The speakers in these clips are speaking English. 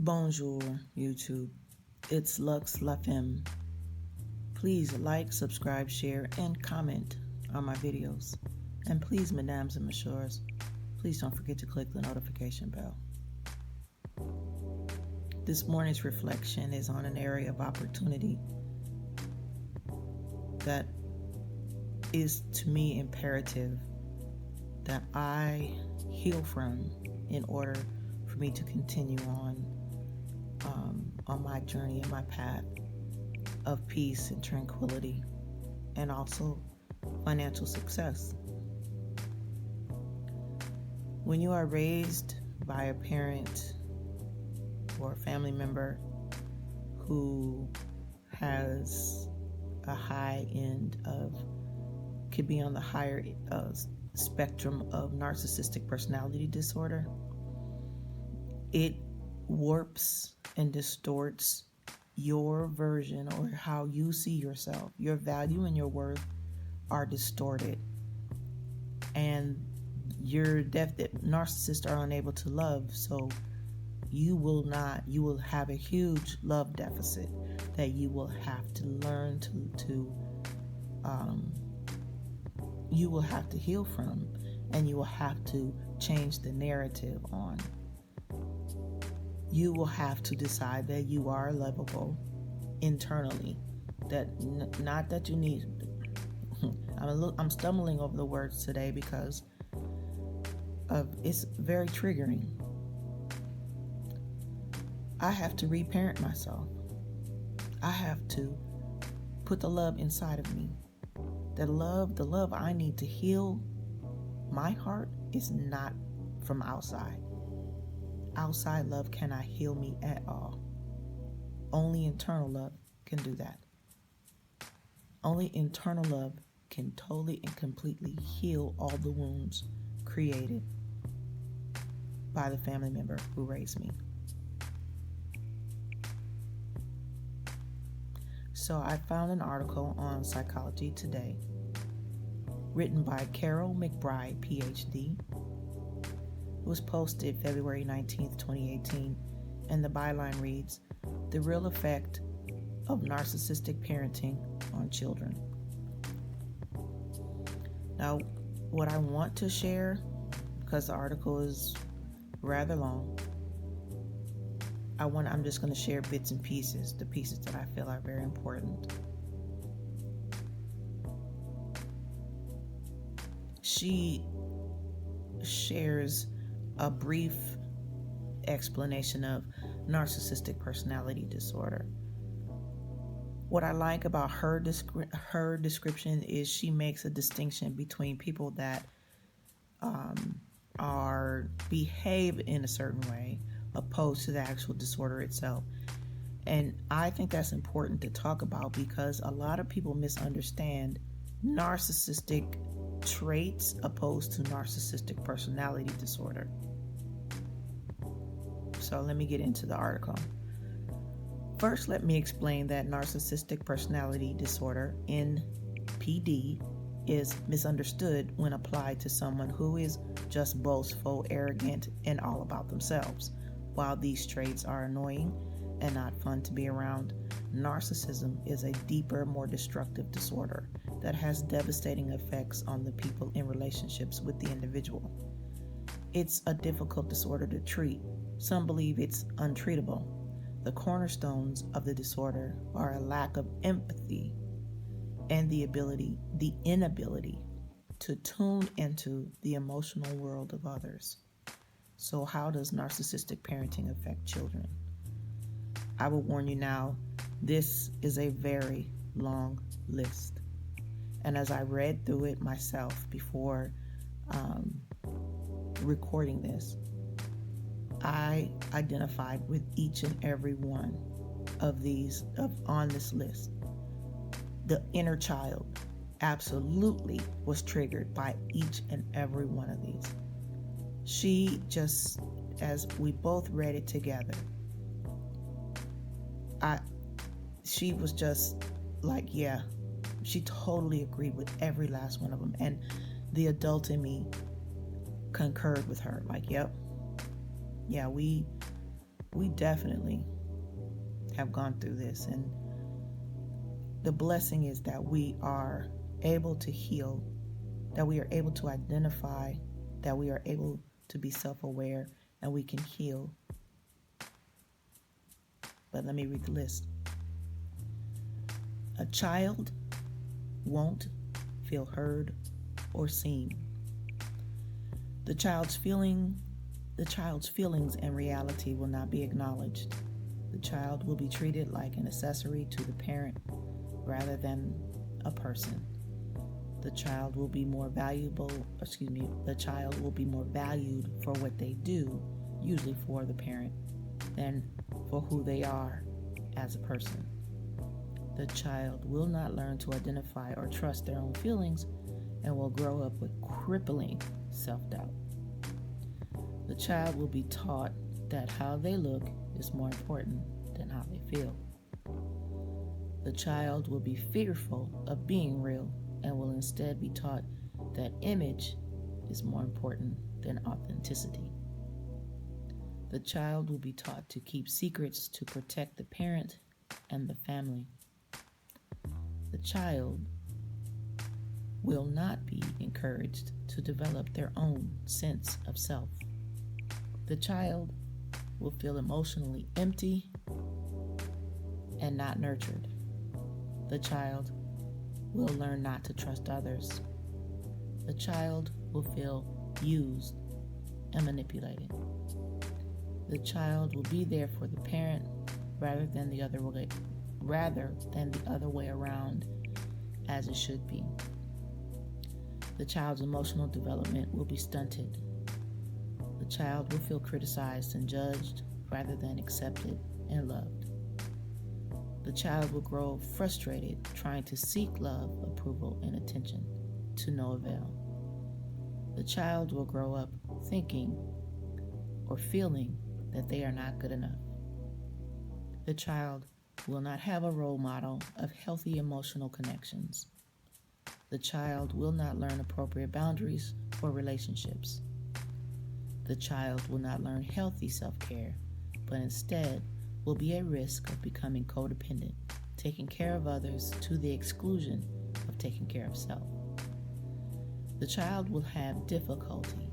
Bonjour, YouTube. It's Lux La Femme. Please like, subscribe, share, and comment on my videos. And please, mesdames and messieurs, please don't forget to click the notification bell. This morning's reflection is on an area of opportunity that is, to me, imperative that I heal from in order for me to continue on my journey and my path of peace and tranquility and also financial success. When you are raised by a parent or a family member who has a high end of, could be on the higher spectrum of narcissistic personality disorder, it warps and distorts your version or how you see yourself. Your value and your worth are distorted, and your narcissists are unable to love, so you will have a huge love deficit that you will have to learn you will have to heal from, and you will have to change the narrative on. You will have to decide that you are lovable internally. That not that you need. I'm stumbling over the words today because it's very triggering. I have to reparent myself. I have to put the love inside of me. The love I need to heal my heart is not from outside. Outside love cannot heal me at all. Only internal love can do that. Only internal love can totally and completely heal all the wounds created by the family member who raised me. So I found an article on Psychology Today written by Carol McBride, PhD. It was posted February 19th, 2018, and the byline reads, "The Real Effect of Narcissistic Parenting on Children." Now, what I want to share, because the article is rather long, I'm just going to share bits and pieces, the pieces that I feel are very important. She shares a brief explanation of narcissistic personality disorder. What I like about her description is she makes a distinction between people that behave in a certain way opposed to the actual disorder itself. And I think that's important to talk about because a lot of people misunderstand narcissistic traits opposed to narcissistic personality disorder. So let me get into the article. First, let me explain that narcissistic personality disorder, NPD, is misunderstood when applied to someone who is just boastful, arrogant, and all about themselves. While these traits are annoying and not fun to be around, narcissism is a deeper, more destructive disorder that has devastating effects on the people in relationships with the individual. It's a difficult disorder to treat. Some believe it's untreatable. The cornerstones of the disorder are a lack of empathy and the inability to tune into the emotional world of others. So how does narcissistic parenting affect children? I will warn you now, this is a very long list. And as I read through it myself before recording this, I identified with each and every one of these on this list. The inner child absolutely was triggered by each and every one of these. She just, as we both read it together, she was just like, yeah, she totally agreed with every last one of them. And the adult in me concurred with her. Like, yep, yeah, we we definitely have gone through this, and the blessing is that we are able to heal, that we are able to identify, that we are able to be self-aware, and we can heal. But let me read the list. A child won't feel heard or seen. The child's feelings and reality will not be acknowledged. The child will be treated like an accessory to the parent rather than a person. The child will be more valued for what they do, usually for the parent, than for who they are as a person. The child will not learn to identify or trust their own feelings and will grow up with crippling self-doubt. The child will be taught that how they look is more important than how they feel. The child will be fearful of being real and will instead be taught that image is more important than authenticity. The child will be taught to keep secrets to protect the parent and the family. The child will not be encouraged to develop their own sense of self. The child will feel emotionally empty and not nurtured. The child will learn not to trust others. The child will feel used and manipulated. The child will be there for the parent rather than the other way around, as it should be. The child's emotional development will be stunted. The child will feel criticized and judged rather than accepted and loved. The child will grow frustrated trying to seek love, approval, and attention to no avail. The child will grow up thinking or feeling that they are not good enough. The child will not have a role model of healthy emotional connections. The child will not learn appropriate boundaries for relationships. The child will not learn healthy self-care, but instead will be at risk of becoming codependent, taking care of others to the exclusion of taking care of self. The child will have difficulty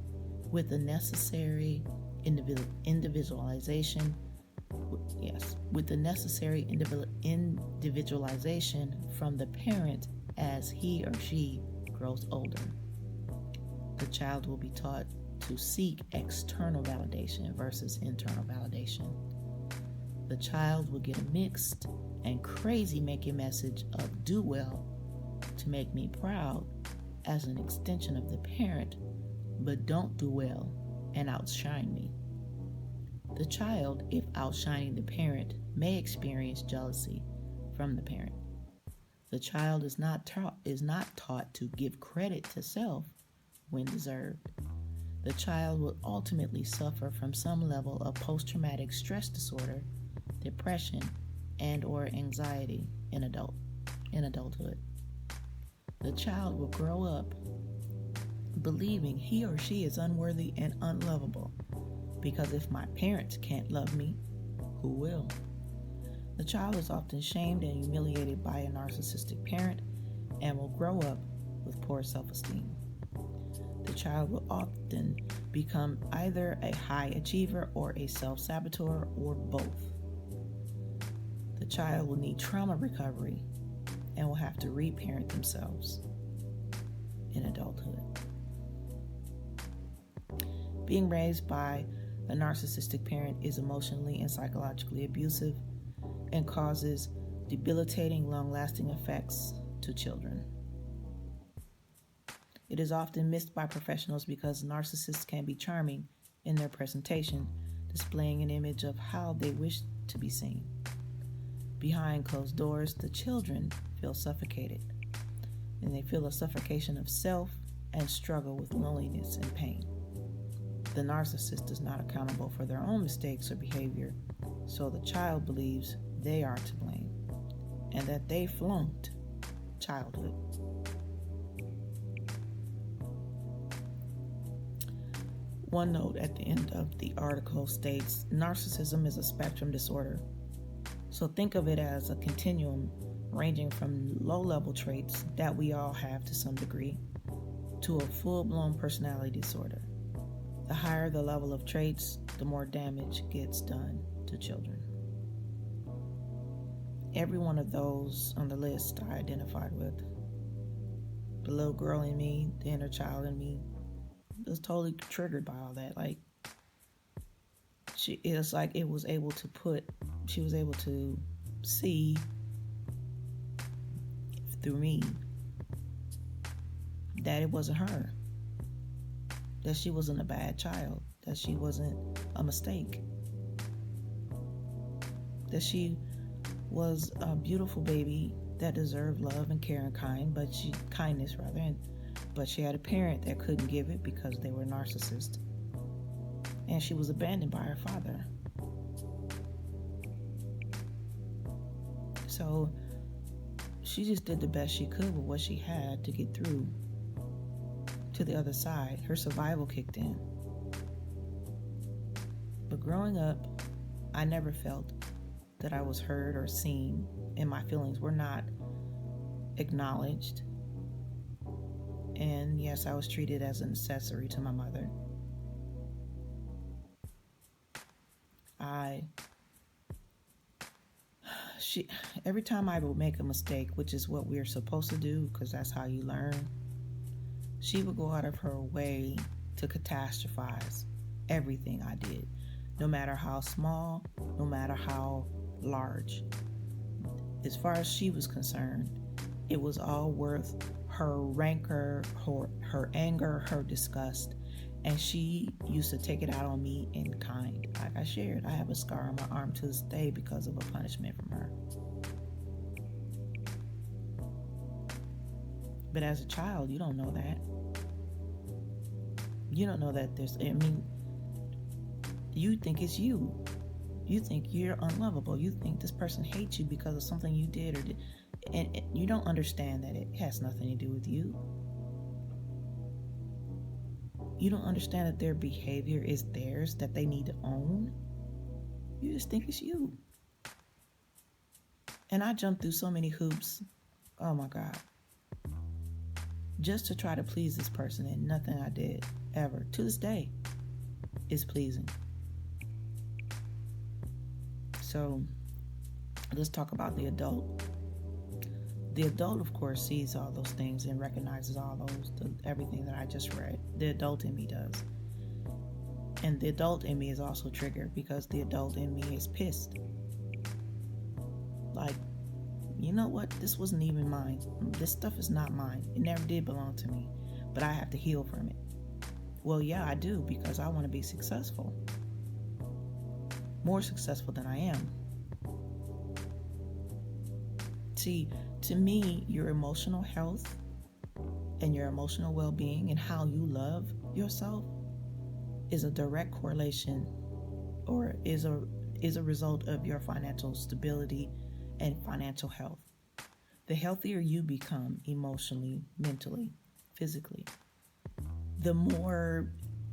with the necessary individualization from the parent as he or she grows older. The child will be taught to seek external validation versus internal validation. The child will get a mixed and crazy making message of do well to make me proud as an extension of the parent, but don't do well and outshine me. The child, if outshining the parent, may experience jealousy from the parent. The child is not taught to give credit to self when deserved. The child will ultimately suffer from some level of post-traumatic stress disorder, depression, and or anxiety in adulthood. The child will grow up believing he or she is unworthy and unlovable, because if my parents can't love me, who will? The child is often shamed and humiliated by a narcissistic parent and will grow up with poor self-esteem. The child will often become either a high achiever or a self-saboteur or both. The child will need trauma recovery and will have to reparent themselves in adulthood. Being raised by a narcissistic parent is emotionally and psychologically abusive and causes debilitating, long-lasting effects to children. It is often missed by professionals because narcissists can be charming in their presentation, displaying an image of how they wish to be seen. Behind closed doors, the children feel suffocated, and they feel a suffocation of self and struggle with loneliness and pain. The narcissist is not accountable for their own mistakes or behavior, so the child believes they are to blame and that they flunked childhood. One note at the end of the article states, narcissism is a spectrum disorder. So think of it as a continuum ranging from low-level traits that we all have to some degree to a full-blown personality disorder. The higher the level of traits, the more damage gets done to children. Every one of those on the list I identified with. The little girl in me, the inner child in me, was totally triggered by all that. Like, she was able to see through me that it wasn't her, that she wasn't a bad child, that she wasn't a mistake, that she was a beautiful baby that deserved love and care and kindness, but she had a parent that couldn't give it because they were narcissists, and she was abandoned by her father. So she just did the best she could with what she had to get through to the other side. Her survival kicked in. But growing up, I never felt that I was heard or seen, and my feelings were not acknowledged. And yes, I was treated as an accessory to my mother. Every time I would make a mistake, which is what we're supposed to do because that's how you learn, she would go out of her way to catastrophize everything I did, no matter how small, no matter how large. As far as she was concerned, it was all worth her rancor, her anger, her disgust, and she used to take it out on me in kind. Like I shared, I have a scar on my arm to this day because of a punishment from her. But as a child, you don't know that. You don't know that you think it's you. You think you're unlovable. You think this person hates you because of something you did and you don't understand that it has nothing to do with you. You don't understand that their behavior is theirs, that they need to own. You just think it's you. And I jumped through so many hoops. Oh my God. Just to try to please this person, and nothing I did ever to this day is pleasing. So let's talk about the adult. The adult, of course, sees all those things and recognizes everything that I just read. The adult in me does. And the adult in me is also triggered because the adult in me is pissed. Like, you know what? This wasn't even mine. This stuff is not mine. It never did belong to me. But I have to heal from it. Well, yeah, I do, because I want to be successful. More successful than I am. See, to me, your emotional health and your emotional well-being and how you love yourself is a direct correlation, or is a result of your financial stability and financial health. The healthier you become emotionally, mentally, physically, the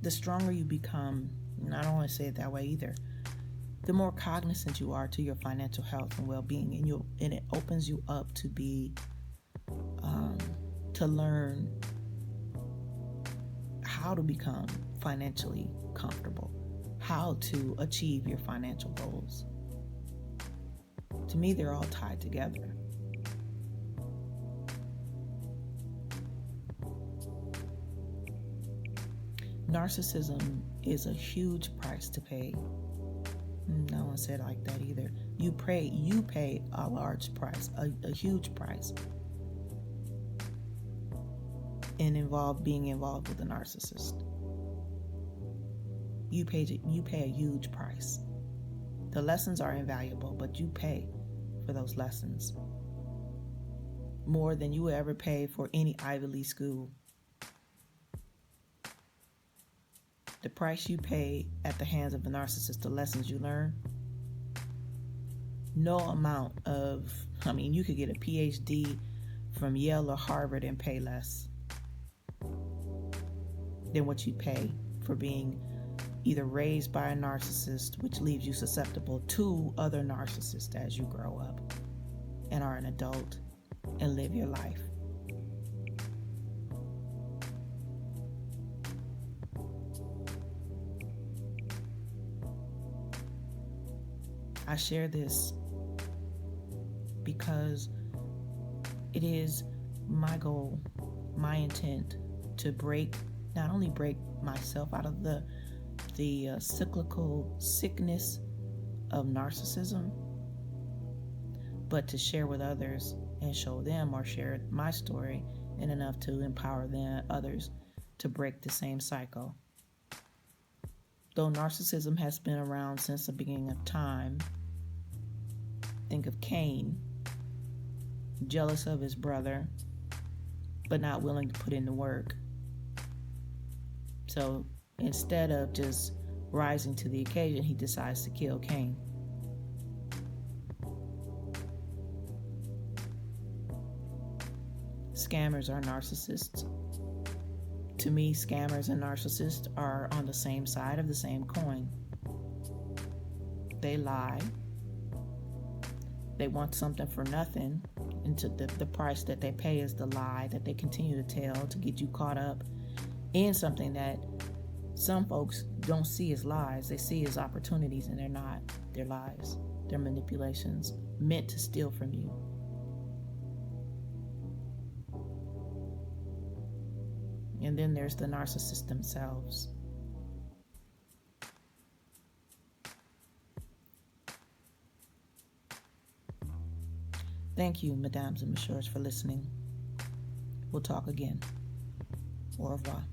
stronger you become, and I don't want to say it that way either, the more cognizant you are to your financial health and well-being, and it opens you up to to learn how to become financially comfortable, how to achieve your financial goals. To me, they're all tied together. Narcissism is a huge price to pay. No one said it like that either. You pay a large price, a huge price, in being involved with a narcissist. You pay a huge price. The lessons are invaluable, but you pay for those lessons more than you would ever pay for any Ivy League school. The price you pay at the hands of the narcissist, the lessons you learn, no amount of, you could get a PhD from Yale or Harvard and pay less than what you pay for being either raised by a narcissist, which leaves you susceptible to other narcissists as you grow up and are an adult and live your life. I share this because it is my goal, my intent to not only break myself out of the cyclical sickness of narcissism, but to share with others and show them, or share my story and enough to empower others to break the same cycle. Though narcissism has been around since the beginning of time, think of Cain, jealous of his brother, but not willing to put in the work. So instead of just rising to the occasion, he decides to kill Cain. Scammers are narcissists. To me, scammers and narcissists are on the same side of the same coin. They lie. They want something for nothing, and the price that they pay is the lie that they continue to tell to get you caught up in something that some folks don't see as lies. They see as opportunities, and they're not. They're lies. They're manipulations meant to steal from you. And then there's the narcissists themselves. Thank you, mesdames and messieurs, for listening. We'll talk again. Au revoir.